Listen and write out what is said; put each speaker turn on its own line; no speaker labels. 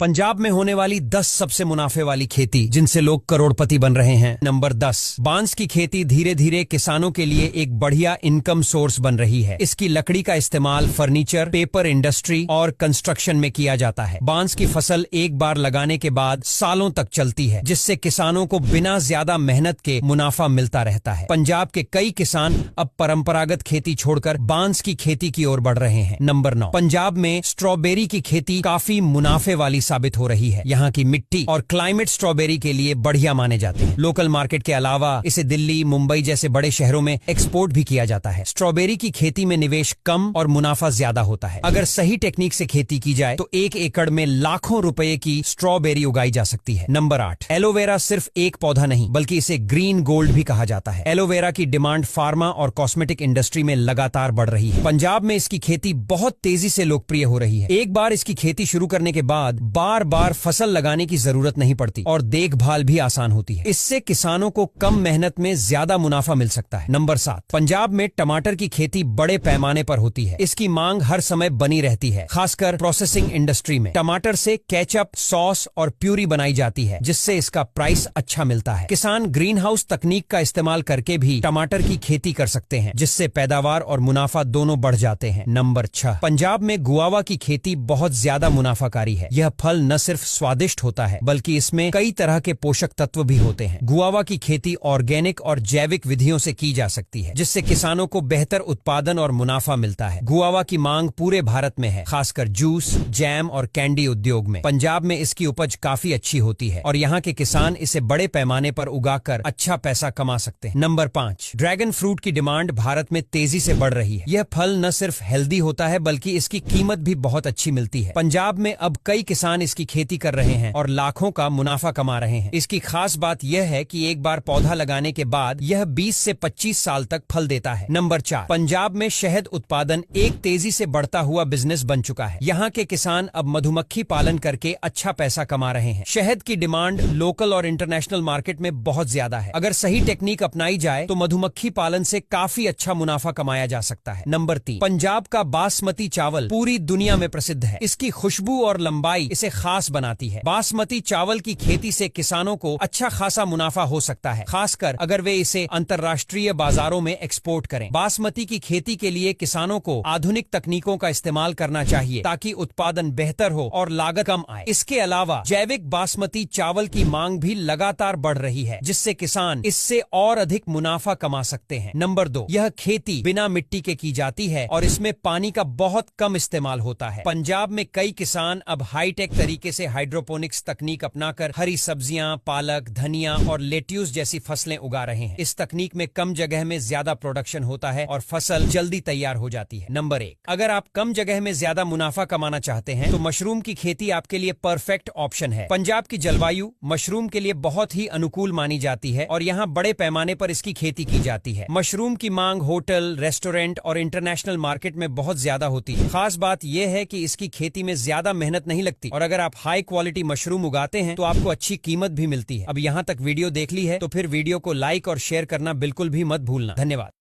पंजाब में होने वाली 10 सबसे मुनाफे वाली खेती जिनसे लोग करोड़पति बन रहे हैं। नंबर 10, बांस की खेती धीरे धीरे किसानों के लिए एक बढ़िया इनकम सोर्स बन रही है। इसकी लकड़ी का इस्तेमाल फर्नीचर, पेपर इंडस्ट्री और कंस्ट्रक्शन में किया जाता है। बांस की फसल एक बार लगाने के बाद सालों तक चलती है, जिससे किसानों को बिना ज्यादा मेहनत के मुनाफा मिलता रहता है। पंजाब के कई किसान अब परंपरागत खेती छोड़कर बांस की खेती की ओर बढ़ रहे हैं। नंबर 9, पंजाब में स्ट्रॉबेरी की खेती काफी मुनाफे वाली साबित हो रही है। यहाँ की मिट्टी और क्लाइमेट स्ट्रॉबेरी के लिए बढ़िया माने जाते हैं। लोकल मार्केट के अलावा इसे दिल्ली, मुंबई जैसे बड़े शहरों में एक्सपोर्ट भी किया जाता है। स्ट्रॉबेरी की खेती में निवेश कम और मुनाफा ज्यादा होता है। अगर सही टेक्निक से खेती की जाए तो 1 एकड़ में लाखों रुपए की स्ट्रॉबेरी उगाई जा सकती है। नंबर 8, एलोवेरा सिर्फ एक पौधा नहीं बल्कि इसे ग्रीन गोल्ड भी कहा जाता है। एलोवेरा की डिमांड फार्मा और कॉस्मेटिक इंडस्ट्री में लगातार बढ़ रही है। पंजाब में इसकी खेती बहुत तेजी से लोकप्रिय हो रही है। एक बार इसकी खेती शुरू करने के बाद बार बार फसल लगाने की जरूरत नहीं पड़ती और देखभाल भी आसान होती है। इससे किसानों को कम मेहनत में ज्यादा मुनाफा मिल सकता है। नंबर 7, पंजाब में टमाटर की खेती बड़े पैमाने पर होती है। इसकी मांग हर समय बनी रहती है, खासकर प्रोसेसिंग इंडस्ट्री में। टमाटर से केचप, सॉस और प्यूरी बनाई जाती है, जिससे इसका प्राइस अच्छा मिलता है। किसान ग्रीन हाउस तकनीक का इस्तेमाल करके भी टमाटर की खेती कर सकते हैं, जिससे पैदावार और मुनाफा दोनों बढ़ जाते हैं। नंबर 6, पंजाब में गुआवा की खेती बहुत ज्यादा मुनाफाकारी है। यह फल न सिर्फ स्वादिष्ट होता है बल्कि इसमें कई तरह के पोषक तत्व भी होते हैं। गुआवा की खेती ऑर्गेनिक और जैविक विधियों से की जा सकती है, जिससे किसानों को बेहतर उत्पादन और मुनाफा मिलता है। गुआवा की मांग पूरे भारत में है, खासकर जूस, जैम और कैंडी उद्योग में। पंजाब में इसकी उपज काफी अच्छी होती है और यहाँ के किसान इसे बड़े पैमाने पर उगाकर अच्छा पैसा कमा सकते हैं। नंबर 5, ड्रैगन फ्रूट की डिमांड भारत में तेजी से बढ़ रही है। यह फल न सिर्फ हेल्दी होता है बल्कि इसकी कीमत भी बहुत अच्छी मिलती है। पंजाब में अब कई किसान इसकी खेती कर रहे हैं और लाखों का मुनाफा कमा रहे हैं। इसकी खास बात यह है कि एक बार पौधा लगाने के बाद यह 20 से 25 साल तक फल देता है। नंबर 4, पंजाब में शहद उत्पादन एक तेजी से बढ़ता हुआ बिजनेस बन चुका है। यहाँ के किसान अब मधुमक्खी पालन करके अच्छा पैसा कमा रहे हैं। शहद की डिमांड लोकल और इंटरनेशनल मार्केट में बहुत ज्यादा है। अगर सही टेक्निक अपनाई जाए तो मधुमक्खी पालन से काफी अच्छा मुनाफा कमाया जा सकता है। नंबर 3, पंजाब का बासमती चावल पूरी दुनिया में प्रसिद्ध है। इसकी खुशबू और लंबाई इसे खास बनाती है। बासमती चावल की खेती से किसानों को अच्छा खासा मुनाफा हो सकता है, खासकर अगर वे इसे अंतर्राष्ट्रीय बाजारों में एक्सपोर्ट करें। बासमती की खेती के लिए किसानों को आधुनिक तकनीकों का इस्तेमाल करना चाहिए ताकि उत्पादन बेहतर हो और लागत कम आए। इसके अलावा जैविक बासमती चावल की मांग भी लगातार बढ़ रही है, जिससे किसान इससे और अधिक मुनाफा कमा सकते हैं। नंबर 2, यह खेती बिना मिट्टी के की जाती है और इसमें पानी का बहुत कम इस्तेमाल होता है। पंजाब में कई किसान अब हाईटेक तरीके से हाइड्रोपोनिक्स तकनीक अपनाकर हरी सब्जियां, पालक, धनिया और लेट्यूस जैसी फसलें उगा रहे हैं। इस तकनीक में कम जगह में ज्यादा प्रोडक्शन होता है और फसल जल्दी तैयार हो जाती है। नंबर 1, अगर आप कम जगह में ज्यादा मुनाफा कमाना चाहते हैं तो मशरूम की खेती आपके लिए परफेक्ट ऑप्शन है। पंजाब की जलवायु मशरूम के लिए बहुत ही अनुकूल मानी जाती है और यहाँ बड़े पैमाने पर इसकी खेती की जाती है। मशरूम की मांग होटल, रेस्टोरेंट और इंटरनेशनल मार्केट में बहुत ज्यादा होती है। खास बात यह है कि इसकी खेती में ज्यादा मेहनत नहीं लगती और अगर आप हाई क्वालिटी मशरूम उगाते हैं तो आपको अच्छी कीमत भी मिलती है। अब यहाँ तक वीडियो देख ली है तो फिर वीडियो को लाइक और शेयर करना बिल्कुल भी मत भूलना। धन्यवाद।